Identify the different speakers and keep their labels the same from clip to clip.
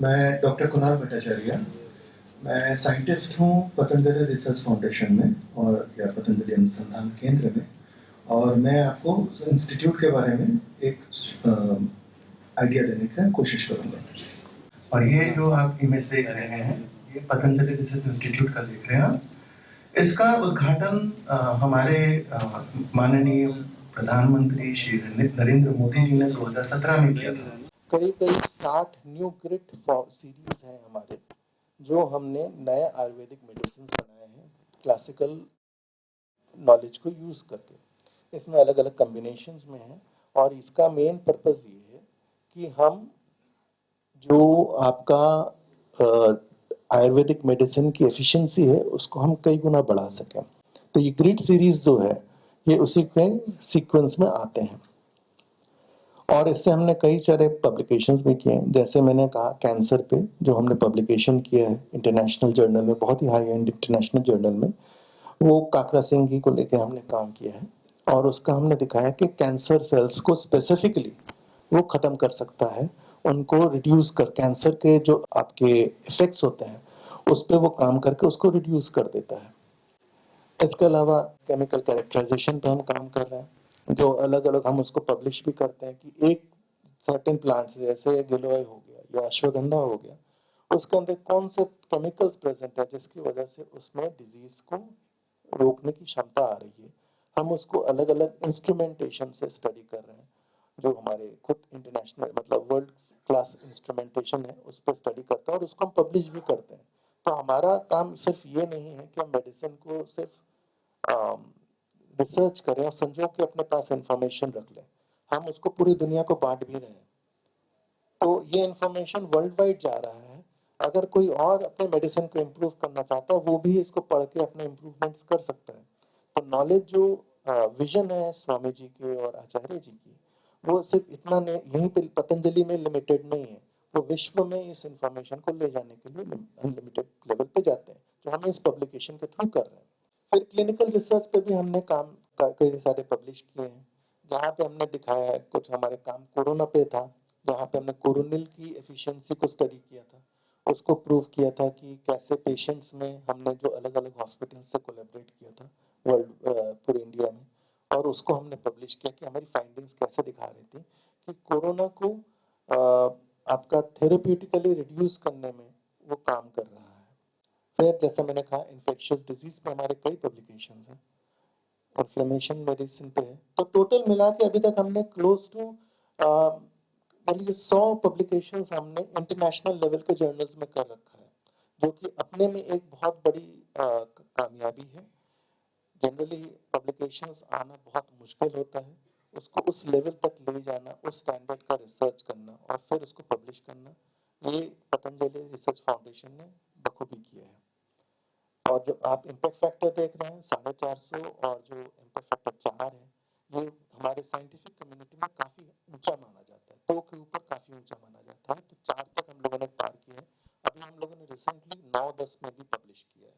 Speaker 1: मैं डॉक्टर कुणाल भट्टाचार्य। मैं साइंटिस्ट हूँ पतंजलि रिसर्च फाउंडेशन में और या पतंजलि अनुसंधान केंद्र में, और मैं आपको इंस्टीट्यूट के बारे में एक आइडिया देने की कोशिश करूँगा। और ये जो आप इमेज देख रहे हैं, ये पतंजलि रिसर्च इंस्टीट्यूट का देख रहे हैं। इसका उद्घाटन हमारे माननीय प्रधानमंत्री श्री नरेंद्र मोदी जी ने 2017 में किया था।
Speaker 2: करीब 60 न्यू ग्रिड सीरीज हैं हमारे, जो हमने नए आयुर्वेदिक मेडिसिन बनाए हैं क्लासिकल नॉलेज को यूज करके। इसमें अलग अलग कॉम्बिनेशंस में है, और इसका मेन पर्पस ये है कि हम जो आपका आयुर्वेदिक मेडिसिन की एफिशिएंसी है उसको हम कई गुना बढ़ा सकें। तो ये ग्रिड सीरीज जो है ये उसी के सीक्वेंस में आते हैं, और इससे हमने कई सारे पब्लिकेशंस भी किए हैं। जैसे मैंने कहा कैंसर पे जो हमने पब्लिकेशन किया है इंटरनेशनल जर्नल में, बहुत ही हाई एंड इंटरनेशनल जर्नल में, वो काकरा सिंघी को लेकर हमने काम किया है, और उसका हमने दिखाया कि कैंसर सेल्स को स्पेसिफिकली वो खत्म कर सकता है, उनको रिड्यूस कर, कैंसर के जो आपके इफेक्ट्स होते हैं उस पर वो काम करके उसको रिड्यूस कर देता है। इसके अलावा केमिकल कैरेक्टराइजेशन पे हम काम कर रहे हैं, जो अलग अलग हम उसको पब्लिश भी करते हैं कि एक सर्टेन प्लांट्स जैसे गिलोय हो गया या अश्वगंधा हो गया, उसके अंदर कौन से केमिकल्स प्रेजेंट है जिसकी वजह से उसमें डिजीज को रोकने की क्षमता आ रही है। हम उसको अलग अलग इंस्ट्रूमेंटेशन से स्टडी कर रहे हैं, जो हमारे खुद इंटरनेशनल मतलब वर्ल्ड क्लास इंस्ट्रूमेंटेशन है उस पर स्टडी करते हैं, और उसको हम पब्लिश भी करते हैं। तो हमारा काम सिर्फ ये नहीं है कि हम मेडिसिन को सिर्फ रिसर्च करें और संजो के अपने पास इंफॉर्मेशन रख लें, हम उसको पूरी दुनिया को बांट भी रहे हैं। तो ये इंफॉर्मेशन वर्ल्ड वाइड जा रहा है। अगर कोई और अपने मेडिसिन को इम्प्रूव करना चाहता है, वो भी इसको पढ़ के अपने इम्प्रूवमेंट्स कर सकता है। तो नॉलेज जो विजन है स्वामी जी के और आचार्य जी की, वो सिर्फ इतना यहीं पे पतंजलि में लिमिटेड नहीं है, वो विश्व में इस इंफॉर्मेशन को ले जाने के लिए अनलिमिटेड लेवल पे जाते हैं, जो हम इस पब्लिकेशन के थ्रू कर रहे हैं। फिर क्लिनिकल रिसर्च पे भी हमने काम कई सारे पब्लिश किए हैं, जहाँ पे हमने दिखाया है। कुछ हमारे काम कोरोना पे था, जहाँ पे हमने कोरोनिल की एफिशिएंसी को स्टडी किया था, उसको प्रूव किया था कि कैसे पेशेंट्स में हमने जो अलग अलग हॉस्पिटल से कोलैबोरेट किया था वर्ल्ड पूरे इंडिया में, और उसको हमने पब्लिश किया कि हमारी फाइंडिंग्स कैसे दिखा रही थी कि कोरोना को आपका थेरेप्यूटिकली रिड्यूस करने में वो काम कर रहा है। फिर जैसे मैंने कहा इन्फेक्शियस डिजीज पे हमारे कई पब्लिकेशन हैं, इन्फ्लेमेशन मेडिसिन पे है। तो टोटल मिला के अभी तक हमने क्लोज टू 100 पब्लिकेशंस हमने इंटरनेशनल लेवल के जर्नल्स में कर रखा है, जो कि अपने में एक बहुत बड़ी कामयाबी है। जनरली पब्लिकेशंस आना बहुत मुश्किल होता है, उसको उस लेवल तक ले जाना, उस स्टैंडर्ड का रिसर्च करना और फिर उसको पब्लिश करना, ये पतंजलि रिसर्च फाउंडेशन ने बखूबी किया है। और जो आप इम्पैक्ट फैक्टर देख रहे हैं 450, और जो इम्पैक्ट फैक्टर 4 है, ये हमारे साइंटिफिक कम्युनिटी में काफी ऊंचा माना जाता है, 2 के ऊपर काफी ऊंचा माना जाता है। तो 4 तक हम लोगों ने पार किया है। अभी हम लोगों ने रिसेंटली 9-10 में भी पब्लिश किया है।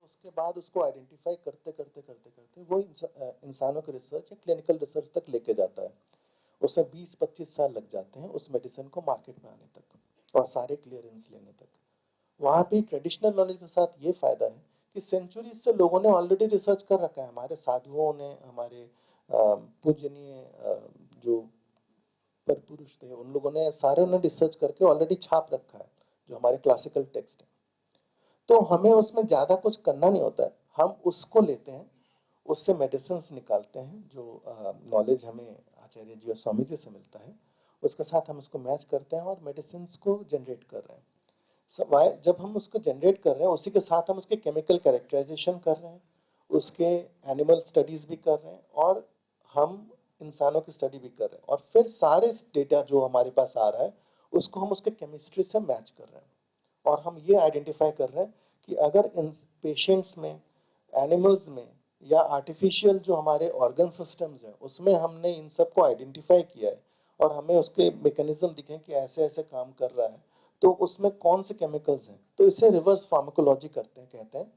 Speaker 2: उसके बाद उसको आइडेंटिफाई करते करते करते करते वो इंसानों के रिसर्च या क्लिनिकल रिसर्च तक लेके जाता है। उसमें 20-25 साल लग जाते हैं उस मेडिसिन को मार्केट में आने तक और सारे क्लियरेंस लेने तक। वहां पे ट्रेडिशनल नॉलेज के साथ ये फायदा है कि सेंचुरी से लोगों ने ऑलरेडी रिसर्च कर रखा है। हमारे साधुओं ने, हमारे पूजनीय जो पर पुरुष थे, उन लोगों ने सारे उन्होंने रिसर्च करके ऑलरेडी छाप रखा है, जो हमारे क्लासिकल टेक्स्ट है। तो हमें उसमें ज्यादा कुछ करना नहीं होता है, हम उसको लेते हैं, उससे मेडिसिन निकालते हैं, जो नॉलेज हमें आचार्य जी और स्वामी जी से मिलता है, उसके साथ हम उसको मैच करते हैं और मेडिसिन को जनरेट कर रहे हैं। जब हम उसको जनरेट कर रहे हैं, उसी के साथ हम उसके केमिकल कैरेक्टराइजेशन कर रहे हैं, उसके एनिमल स्टडीज भी कर रहे हैं, और हम इंसानों की स्टडी भी कर रहे हैं, और फिर सारे डेटा जो हमारे पास आ रहा है उसको हम उसके केमिस्ट्री से मैच कर रहे हैं, और हम ये आइडेंटिफाई कर रहे हैं कि अगर इन पेशेंट्स में, एनिमल्स में, या आर्टिफिशियल जो हमारे ऑर्गन सिस्टम्स हैं उसमें हमने इन सब को आइडेंटिफाई किया है, और हमें उसके मैकेनिज्म दिखे कि ऐसे ऐसे काम कर रहा है, तो उसमें कौन से केमिकल्स हैं। तो इसे रिवर्स फार्माकोलॉजी करते हैं, कहते हैं।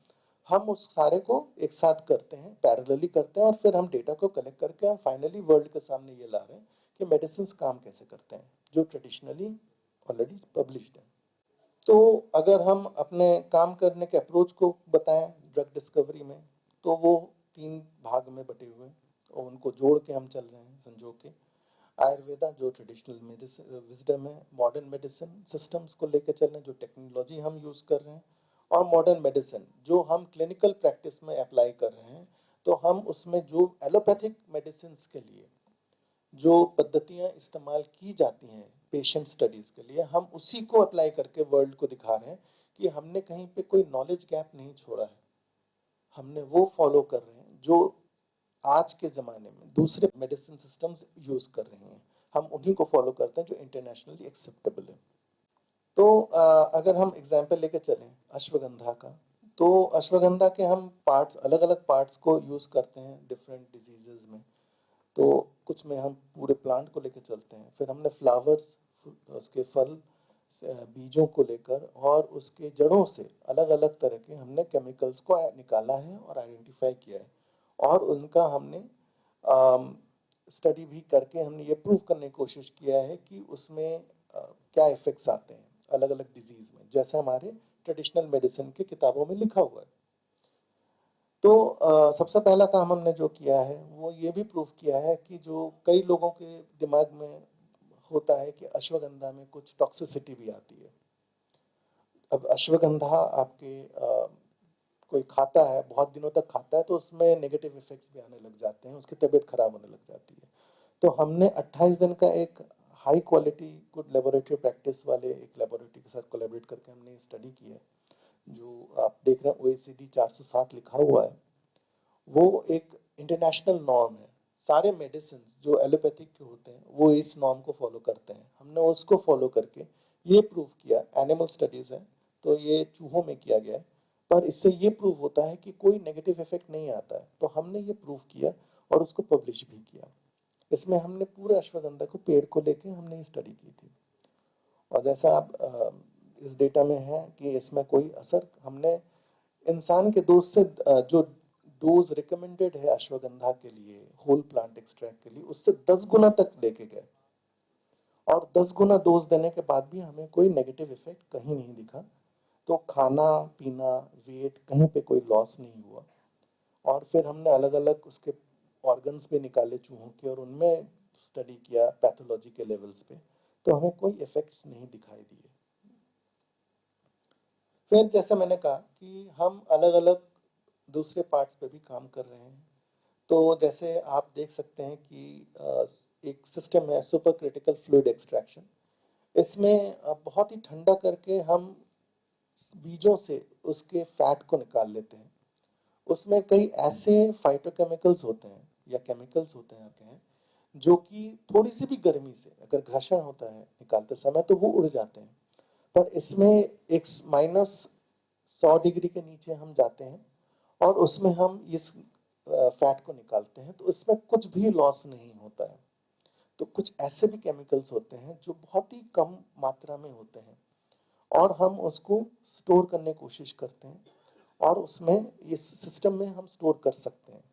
Speaker 2: हम उस सारे को एक साथ करते हैं, पैरेलली करते हैं, और फिर हम डेटा को कलेक्ट करके हम फाइनली वर्ल्ड के सामने ये ला रहे हैं कि मेडिसिन काम कैसे करते हैं, जो ट्रेडिशनली ऑलरेडी पब्लिश्ड है। तो अगर हम अपने काम करने के अप्रोच को बताएं ड्रग डिस्कवरी में, तो वो 3 भाग में बटे हुए हैं और उनको जोड़ के हम चल रहे हैं संजो के। आयुर्वेदा जो ट्रेडिशनल मेडिसिन विजडम है, मॉडर्न मेडिसिन सिस्टम्स को लेकर चल रहे हैं जो टेक्नोलॉजी हम यूज़ कर रहे हैं, और मॉडर्न मेडिसिन जो हम क्लिनिकल प्रैक्टिस में अप्लाई कर रहे हैं। तो हम उसमें जो एलोपैथिक मेडिसिन के लिए जो पद्धतियां इस्तेमाल की जाती हैं पेशेंट स्टडीज के लिए, हम उसी को अप्लाई करके वर्ल्ड को दिखा रहे हैं कि हमने कहीं पे कोई नॉलेज गैप नहीं छोड़ा है। हमने वो फॉलो कर रहे हैं जो आज के ज़माने में दूसरे मेडिसिन सिस्टम्स यूज़ कर रहे हैं, हम उन्हीं को फॉलो करते हैं जो इंटरनेशनली एक्सेप्टेबल है। तो अगर हम एग्जाम्पल लेके चलें अश्वगंधा का, तो अश्वगंधा के हम पार्ट्स, अलग अलग पार्ट्स को यूज़ करते हैं डिफरेंट डिजीजेज में। तो कुछ में हम पूरे प्लांट को लेकर चलते हैं, फिर हमने फ्लावर्स, उसके फल, बीजों को लेकर और उसके जड़ों से अलग अलग तरह के हमने केमिकल्स को निकाला है और आइडेंटिफाई किया है, और उनका हमने स्टडी भी करके हमने ये प्रूव करने की कोशिश किया है कि उसमें क्या इफेक्ट्स आते हैं अलग अलग डिजीज में, जैसे हमारे ट्रेडिशनल मेडिसिन की किताबों में लिखा हुआ है। तो सबसे पहला काम हमने जो किया है वो ये भी प्रूव किया है कि जो कई लोगों के दिमाग में होता है कि अश्वगंधा में कुछ टॉक्सिसिटी भी आती है। अब अश्वगंधा आपके कोई खाता है, बहुत दिनों तक खाता है, तो उसमें नेगेटिव इफेक्ट्स भी आने लग जाते हैं, उसकी तबीयत खराब होने लग जाती है। तो हमने 28 दिन का एक high quality good laboratory practice वाले एक लेबोरेटरी के साथ कोलैबोरेट करके हमने स्टडी की है, जो आप देख रहे हैं OECD 407 लिखा हुआ है। वो एक इंटरनेशनल नॉर्म है। सारे मेडिसिन जो एलोपैथिक के होते हैं वो इस नॉर्म को फॉलो करते हैं। हमने उसको फॉलो करके ये प्रूव किया, एनिमल स्टडीज है तो ये चूहों में किया गया है, पर इससे ये प्रूव होता है कि कोई नेगेटिव इफेक्ट नहीं आता है। तो हमने ये प्रूव किया और उसको पब्लिश भी किया। इसमें हमने पूरे अश्वगंधा को पेड़ को लेके हमने ये स्टडी की थी। और जैसा आप इस डेटा में है कि इसमें कोई असर, हमने इंसान के डोज से जो डोज रिकमेंडेड है अश्वगंधा के लिए होल प्लांट एक्सट्रैक्ट के लिए, उससे 10 गुना तक लेके गए, और 10 गुना डोज देने के बाद भी हमें कोई नेगेटिव इफेक्ट कहीं नहीं दिखा। तो खाना पीना वेट कहीं पे कोई लॉस नहीं हुआ। और फिर हमने अलग अलग उसके ऑर्गन्स भी निकाले चूहों के और उनमें स्टडी किया पैथोलॉजी के लेवल्स पे, तो हमें कोई इफेक्ट्स नहीं दिखाई दिए। फिर जैसे मैंने कहा कि हम अलग अलग दूसरे पार्ट्स पे भी काम कर रहे हैं। तो जैसे आप देख सकते हैं कि एक सिस्टम है सुपर क्रिटिकल फ्लूइड एक्सट्रैक्शन। इसमें बहुत ही ठंडा करके हम बीजों से उसके फैट को निकाल लेते हैं। उसमें कई ऐसे फाइटोकेमिकल्स होते हैं या केमिकल्स होते हैं जो कि थोड़ी सी भी गर्मी से अगर घर्षण होता है निकालते समय तो वो उड़ जाते हैं। पर इसमें एक -100 डिग्री के नीचे हम जाते हैं और उसमें हम इस फैट को निकालते हैं, तो इसमें कुछ भी लॉस नहीं होता है। तो कुछ ऐसे भी केमिकल्स होते हैं जो बहुत ही कम मात्रा में होते हैं और हम उसको स्टोर करने की कोशिश करते हैं और उसमें इस सिस्टम में हम स्टोर कर सकते हैं।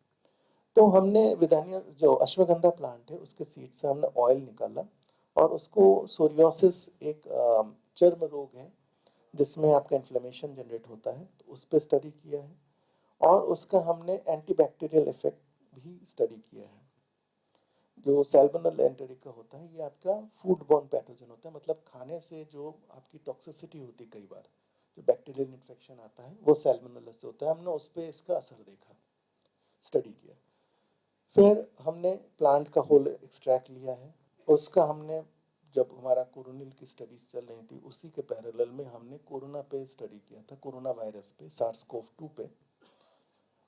Speaker 2: तो हमने विदानिया जो अश्वगंधा प्लांट है उसके सीड से हमने ऑयल निकाला और उसको सोरियोसिस एक चर्म रोग है जिसमें आपका इन्फ्लेमेशन जनरेट होता है, तो उस पर स्टडी किया है और उसका हमने एंटीबैक्टीरियल इफेक्ट भी स्टडी किया है। जो सैल्मोनेला एंटेरिका होता है ये आपका फूड बॉर्न पैथोजन होता है, मतलब खाने से जो आपकी टॉक्सिसिटी होती है, कई बार जो बैक्टीरियल इन्फेक्शन आता है वो सैल्मोनेला से होता है। हमने उस पर इसका असर देखा, स्टडी किया। फिर हमने प्लांट का होल एक्सट्रैक्ट लिया है, उसका हमने जब हमारा कोरोनिल की स्टडीज चल रही थी उसी के पैरेलल में हमने कोरोना पे स्टडी किया था, कोरोना वायरस पे, SARS-CoV-2 पे।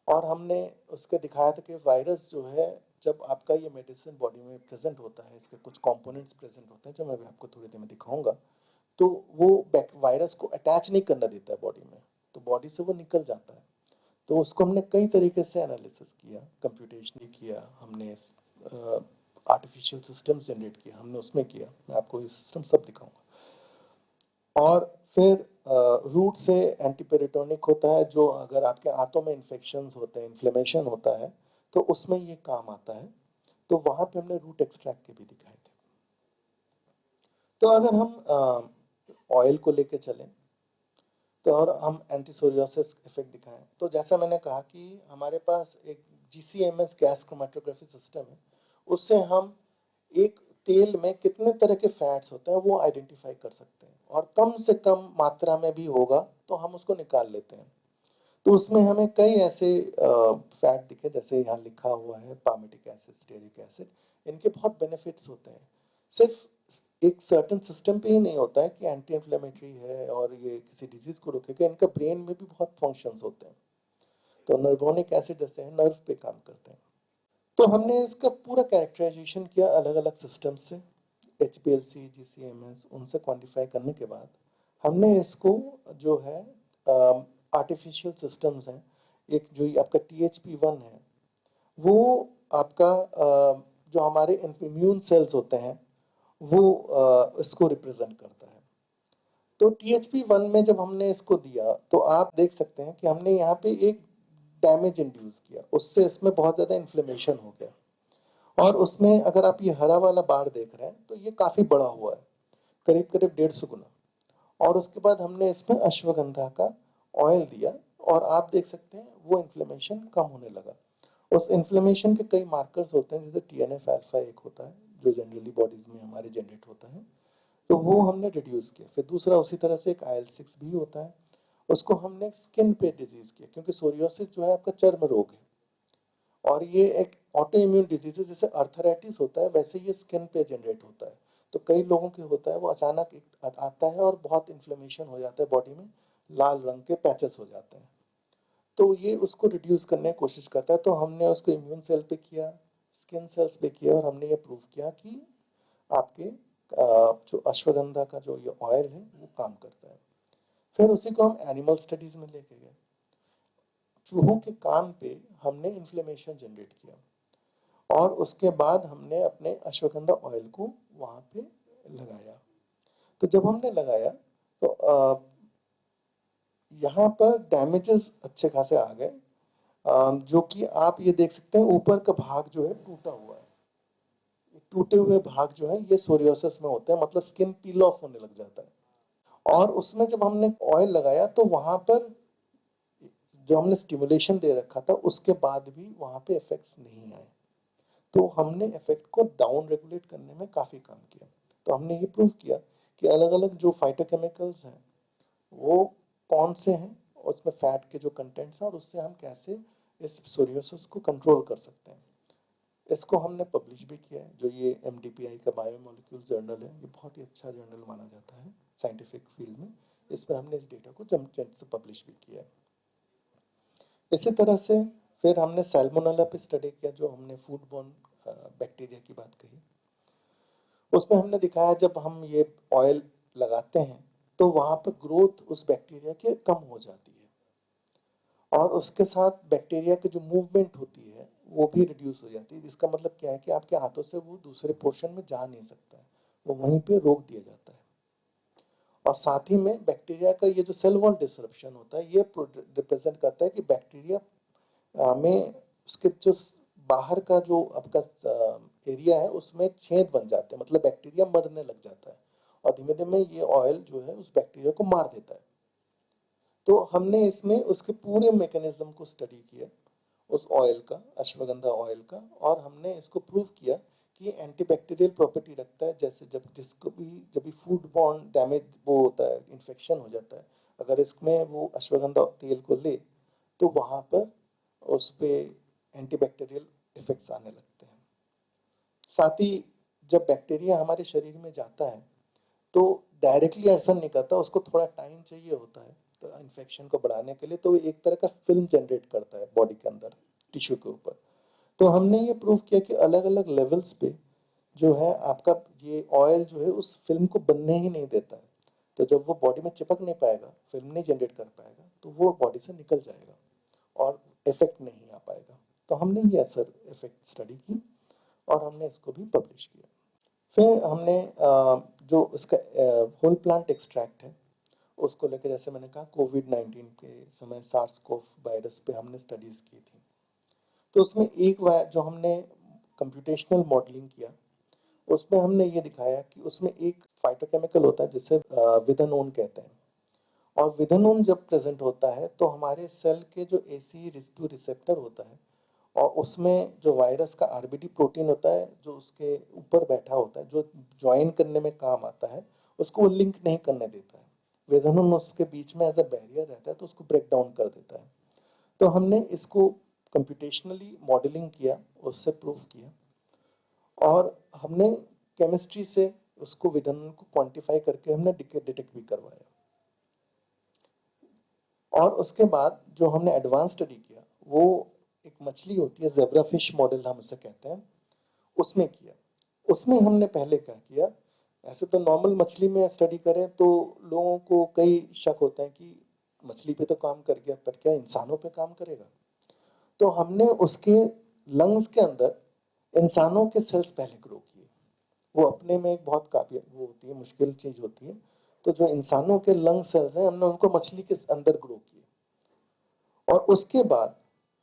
Speaker 2: और हमने उसके दिखाया था कि वायरस जो है जब आपका ये मेडिसिन बॉडी में प्रेजेंट होता है, इसके कुछ कंपोनेंट्स प्रेजेंट होते हैं जो मैं भी आपको थोड़ी देर में दिखाऊंगा, तो वो वायरस को अटैच नहीं करना देता है बॉडी में, तो बॉडी से वो निकल जाता है। तो उसको हमने कई तरीके से एनालिसिस किया, कंप्यूटेशनली किया, हमने आर्टिफिशियल सिस्टम्स जनरेट किया, हमने उसमें किया, मैं आपको ये सिस्टम सब दिखाऊंगा। और फिर रूट से एंटीपेरिटोनिक होता है, जो अगर आपके आंतों में इन्फेक्शंस होते हैं, इन्फ्लेमेशन होता है, तो उसमें ये काम आता है। तो वहां पे हमने रूट एक्सट्रैक्ट के भी दिखाए थे। तो अगर हम ऑयल को लेके चलें, तो और हम एंटी सोरियोसिस इफेक्ट दिखाएं। तो जैसा मैंने कहा कि हमारे पास एक GCMS गैस क्रोमेटोग्राफी सिस्टम है, उससे हम एक तेल में कितने तरह के फैट्स होते हैं वो आइडेंटिफाई कर सकते हैं, और कम से कम मात्रा में भी होगा तो हम उसको निकाल लेते हैं। तो उसमें हमें कई ऐसे फैट दिखे, जैसे यहाँ लिखा हुआ है पामेटिक एसिड, स्टेरिक एसिड, इनके बहुत बेनिफिट्स होते हैं। सिर्फ एक सर्टेन सिस्टम पे ही नहीं होता है कि एंटी इन्फ्लेमेटरी है और ये किसी डिजीज को रोकेगा, इनका ब्रेन में भी बहुत फंक्शंस होते हैं। तो नर्वोनिक एसिड जैसे है, नर्व पे काम करते हैं। तो हमने इसका पूरा कैरेक्टराइजेशन किया अलग अलग सिस्टम से, HPLC, GCMS, उनसे क्वांटिफाई करने के बाद हमने इसको जो है आर्टिफिशियल सिस्टम्स हैं, एक जो ये आपका THP1 है, वो आपका जो हमारे इम्यून सेल्स होते हैं वो इसको रिप्रेजेंट करता है। तो THP1 में जब हमने इसको दिया तो आप देख सकते हैं कि हमने यहाँ पे एक डैमेज इंड्यूस किया, उससे इसमें बहुत ज़्यादा इन्फ्लेमेशन हो गया। और उसमें अगर आप ये हरा वाला बार देख रहे हैं तो ये काफ़ी बड़ा हुआ है, करीब करीब 150 गुना। और उसके बाद हमने इसमें अश्वगंधा का ऑयल दिया और आप देख सकते हैं वो इन्फ्लेमेशन कम होने लगा। उस इन्फ्लेमेशन के कई मार्कर्स होते हैं, जैसे TNF अल्फा एक होता है जो जनरली बॉडीज में हमारे जनरेट होता है, तो वो हमने रिड्यूस किया। फिर दूसरा उसी तरह से एक IL-6 भी होता है, उसको हमने स्किन पे डिजीज किया, क्योंकि सोरियोसिस जो है आपका चर्म रोग है और ये एक ऑटो इम्यून डिजीज है। जैसे अर्थराइटिस होता है वैसे ये स्किन पे जनरेट होता है। तो कई लोगों के होता है, वो अचानक आता है और बहुत इन्फ्लेमेशन हो जाता है बॉडी में, लाल रंग के पैचेस हो जाते हैं। तो ये उसको रिड्यूस करने की कोशिश करता है। तो हमने उसको इम्यून सेल पे किया, स्किन सेल्स पे किया, और हमने ये प्रूव किया कि आपके जो अश्वगंधा का जो ये ऑयल है वो काम करता है। फिर उसी को हम एनिमल स्टडीज में लेके गए। चूहों के कान पे हमने इन्फ्लेमेशन जनरेट किया और उसके बाद हमने अपने अश्वगंधा ऑयल को वहां पे लगाया। तो जब हमने लगाया तो यहाँ पर डैमेजेस अच्छे खासे आ गए, जो कि आप ये देख सकते हैं ऊपर का भाग जो है टूटा हुआ है। टूटे हुए भाग जो है ये सोरियोसिस में होते हैं, मतलब स्किन पील ऑफ होने लग जाता है। और उसमें जब हमने ऑयल लगाया तो वहां पर जो हमने स्टिमुलेशन दे रखा था उसके बाद भी वहां पे इफेक्ट्स नहीं आए। तो हमने इफेक्ट को डाउन रेगुलेट करने में काफी काम किया। तो हमने ये प्रूव किया कि अलग अलग जो फाइटोकेमिकल्स हैं वो कौन से हैं, उसमें फैट के जो कंटेंट्स हैं, और उससे हम कैसे इस सोरियोसिस को कंट्रोल कर सकते हैं। इसको हमने पब्लिश भी किया है। जो ये MDPI का बायोमोलिक्यूल जर्नल है, ये बहुत ही अच्छा जर्नल माना जाता है साइंटिफिक फील्ड में। इसमें हमने इस डेटा को जमचट से पब्लिश भी किया है। इसी तरह से फिर हमने सैल्मोनेला पे स्टडी किया, जो हमने फूड बॉर्न बैक्टीरिया की बात कही। उसमें हमने दिखाया जब हम ये ऑयल लगाते हैं तो वहां पर ग्रोथ उस बैक्टीरिया के कम हो जाती है, और उसके साथ बैक्टीरिया की जो मूवमेंट होती है वो भी रिड्यूस हो जाती है। जिसका मतलब क्या है कि आपके हाथों से वो दूसरे पोर्शन में जा नहीं सकता है, वो वहीं पे रोक दिया जाता है। और साथ ही में बैक्टीरिया का ये जो सेल वॉल डिसरप्शन होता है, ये रिप्रेजेंट करता है कि बैक्टीरिया में उसके जो बाहर का जो आपका एरिया है उसमें छेद बन जाते हैं, मतलब बैक्टीरिया मरने लग जाता है, और धीमे धीमे ये ऑयल जो है उस बैक्टीरिया को मार देता है। तो हमने इसमें उसके पूरे मैकेनिज्म को स्टडी किया, उस ऑयल का, अश्वगंधा ऑयल का, और हमने इसको प्रूव किया कि एंटीबैक्टीरियल प्रॉपर्टी रखता है। जैसे जब भी फूड बॉर्न डैमेज वो होता है, इन्फेक्शन हो जाता है, अगर इसमें वो अश्वगंधा तेल को ले तो वहां पर उस पे एंटीबैक्टीरियल इफेक्ट्स आने लगते हैं। साथ ही जब बैक्टीरिया हमारे शरीर में जाता है तो डायरेक्टली असर नहीं करता, उसको थोड़ा टाइम चाहिए होता है तो इन्फेक्शन को बढ़ाने के लिए, तो एक तरह का फिल्म जनरेट करता है बॉडी के अंदर, टिश्यू के ऊपर। तो हमने ये प्रूव किया कि अलग अलग लेवल्स पे जो है आपका ये ऑयल जो है उस फिल्म को बनने ही नहीं देता है। तो जब वो बॉडी में चिपक नहीं पाएगा, फिल्म नहीं जनरेट कर पाएगा, तो वो बॉडी से निकल जाएगा और इफेक्ट नहीं आ पाएगा। तो हमने ये असर इफेक्ट स्टडी की और हमने इसको भी पब्लिश किया। फिर हमने जो इसका होल प्लांट एक्सट्रैक्ट है उसको लेकर, जैसे मैंने कहा कोविड-19 के समय सार्स कोव वायरस पे हमने स्टडीज की थी। तो उसमें एक जो हमने कंप्यूटेशनल मॉडलिंग किया, उसमें हमने ये दिखाया कि उसमें एक फाइटोकेमिकल होता है जिसे विदानोन कहते हैं, और विधेनुन जब प्रेजेंट होता है तो हमारे सेल के जो ACE2 रिसेप्टर होता है और उसमें जो वायरस का RBD प्रोटीन होता है जो उसके ऊपर बैठा होता है, जो ज्वाइन करने में काम आता है, उसको वो लिंक नहीं करने देता है। विधेनुन उसके बीच में एज अ बैरियर रहता है तो उसको ब्रेक डाउन कर देता है। तो हमने इसको कंप्यूटेशनली मॉडलिंग किया, उससे प्रूव किया और हमने केमिस्ट्री से उसको विधेनुन को क्वांटिफाई करके हमने डिटेक्ट भी करवाया। और उसके बाद जो हमने एडवांस स्टडी किया वो एक मछली होती है, ज़ेब्रा फिश मॉडल हम उसे कहते हैं, उसमें किया। उसमें हमने पहले क्या किया, ऐसे तो नॉर्मल मछली में स्टडी करें तो लोगों को कई शक होते हैं कि मछली पे तो काम कर गया पर क्या इंसानों पे काम करेगा। तो हमने उसके लंग्स के अंदर इंसानों के सेल्स पहले ग्रो किए। वो अपने में एक बहुत काफी वो होती है, मुश्किल चीज होती है। तो जो इंसानों के लंग सेल्स हैं हमने उनको मछली के अंदर ग्रो किए और उसके बाद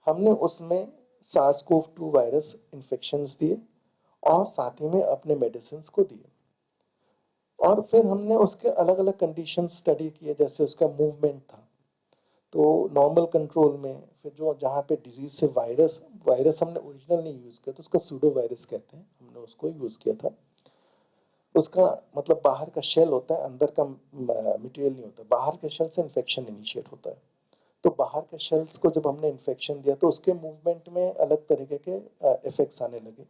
Speaker 2: हमने उसमें SARS-CoV-2 वायरस इन्फेक्शंस दिए और साथ ही में अपने मेडिसिन को दिए और फिर हमने उसके अलग अलग कंडीशन स्टडी किए, जैसे उसका मूवमेंट था तो नॉर्मल कंट्रोल में, फिर जो जहाँ पे डिजीज से वायरस वायरस हमने ओरिजिनल नहीं यूज किया तो उसका सूडो वायरस कहते हैं, हमने उसको यूज किया था। उसका मतलब बाहर का शेल होता है, अंदर का मटेरियल नहीं होता, बाहर के शेल से इन्फेक्शन इनिशिएट होता है। तो बाहर के शेल्स को जब हमने इन्फेक्शन दिया तो उसके मूवमेंट में अलग तरीके के इफेक्ट्स आने लगे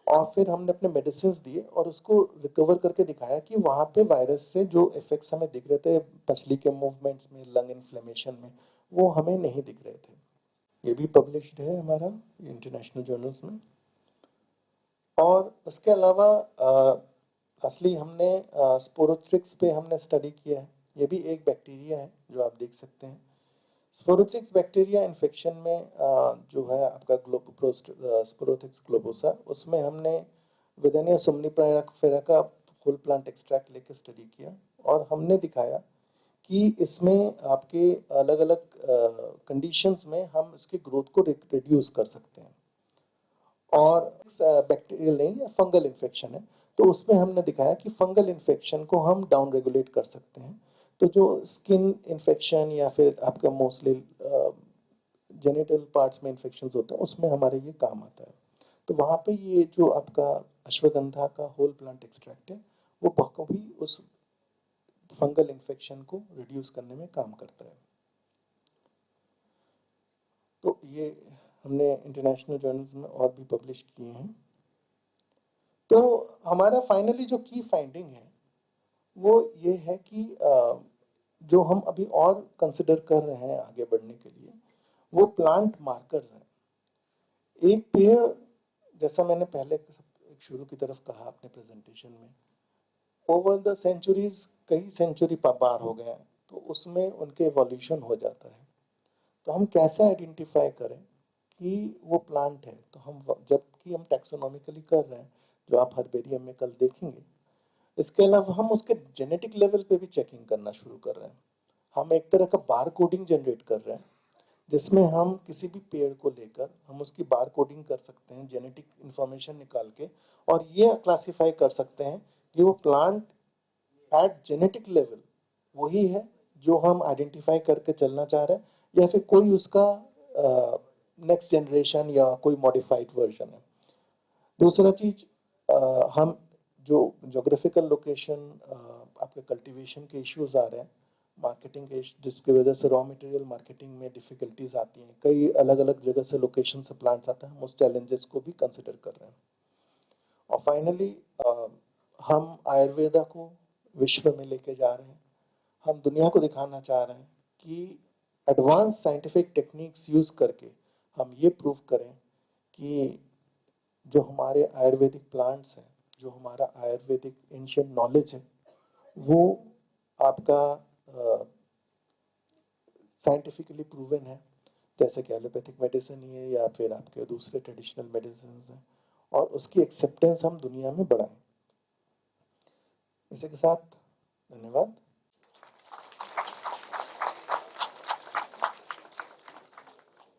Speaker 2: और फिर हमने अपने मेडिसिन दिए और उसको रिकवर करके दिखाया कि वहां पे वायरस से जो इफेक्ट्स हमें दिख रहे थे मछली के मूवमेंट्स में, लंग इन्फ्लेमेशन में, वो हमें नहीं दिख रहे थे। ये भी पब्लिश्ड है हमारा इंटरनेशनल जर्नल्स में। और उसके अलावा असली हमने स्पोरोथ्रिक्स पे हमने स्टडी किया है। ये भी एक बैक्टीरिया है जो आप देख सकते हैं। स्पोरोथ्रिक्स बैक्टीरिया इन्फेक्शन में जो है आपका स्पोरोथ्रिक्स ग्लोबोसा, उसमें हमने विदेनिया सुमनिफेरा का होल प्लांट एक्सट्रैक्ट लेके स्टडी किया और हमने दिखाया कि इसमें आपके अलग अलग कंडीशंस में हम इसके ग्रोथ को रिड्यूस कर सकते हैं। और बैक्टीरियल नहीं, फंगल इन्फेक्शन है तो उसमें हमने दिखाया कि फंगल इन्फेक्शन को हम डाउन रेगुलेट कर सकते हैं। तो जो स्किन इन्फेक्शन या फिर आपका मोस्टली जेनिटल पार्ट्स में इन्फेक्शंस होते हैं उसमें हमारे ये काम आता है। तो वहाँ पे ये जो आपका अश्वगंधा का होल प्लांट एक्सट्रैक्ट है वो बखूबी उस फंगल इन्फेक्शन को रिड्यूस करने में काम करता है। तो ये हमने इंटरनेशनल जर्नल्स में और भी पब्लिश किए हैं। तो हमारा फाइनली जो की फाइंडिंग है वो ये है कि जो हम अभी और कंसिडर कर रहे हैं आगे बढ़ने के लिए वो प्लांट मार्कर्स हैं। एक पेड़, जैसा मैंने पहले एक शुरू की तरफ कहा अपने प्रेजेंटेशन में, ओवर द सेंचुरीज कई सेंचुरी पार हो गए हैं तो उसमें उनके इवोल्यूशन हो जाता है। तो हम कैसे आइडेंटिफाई करें कि वो प्लांट है, तो हम जबकि हम टैक्सोनॉमिकली कर रहे हैं जो आप हर्बेरियम में कल देखेंगे, इसके अलावा हम उसके जेनेटिक लेवल पे भी चेकिंग करना शुरू कर रहे हैं। हम एक तरह का बार कोडिंग जनरेट कर रहे हैं जिसमें हम किसी भी पेड़ को लेकर हम उसकी बार कोडिंग कर सकते हैं, जेनेटिक इंफॉर्मेशन निकाल के, और ये क्लासिफाई कर सकते हैं कि वो प्लांट एट जेनेटिक लेवल वही है जो हम आइडेंटिफाई करके चलना चाह रहे हैं या फिर कोई उसका नेक्स्ट जनरेशन या कोई मॉडिफाइड वर्जन है। दूसरा चीज, हम जो जोग्राफिकल लोकेशन आपके कल्टीवेशन के इश्यूज आ रहे हैं, मार्केटिंग के, जिसकी वजह से रॉ मटेरियल मार्केटिंग में डिफिकल्टीज आती हैं, कई अलग अलग जगह से लोकेशन से प्लांट्स आते हैं, हम उस चैलेंजेस को भी कंसिडर कर रहे हैं। और फाइनली हम आयुर्वेदा को विश्व में लेके जा रहे हैं। हम दुनिया को दिखाना चाह रहे हैं कि एडवांस साइंटिफिक टेक्निक्स यूज करके हम ये प्रूव करें कि जो हमारे आयुर्वेदिक प्लांट्स हैं, जो हमारा आयुर्वेदिक एंशिएंट नॉलेज है, वो आपका साइंटिफिकली प्रूवन है, जैसे कि एलोपैथिक मेडिसिन ही है या फिर आपके दूसरे ट्रेडिशनल मेडिसिन हैं, और उसकी एक्सेप्टेंस हम दुनिया में बढ़ाएं। इसी के साथ धन्यवाद।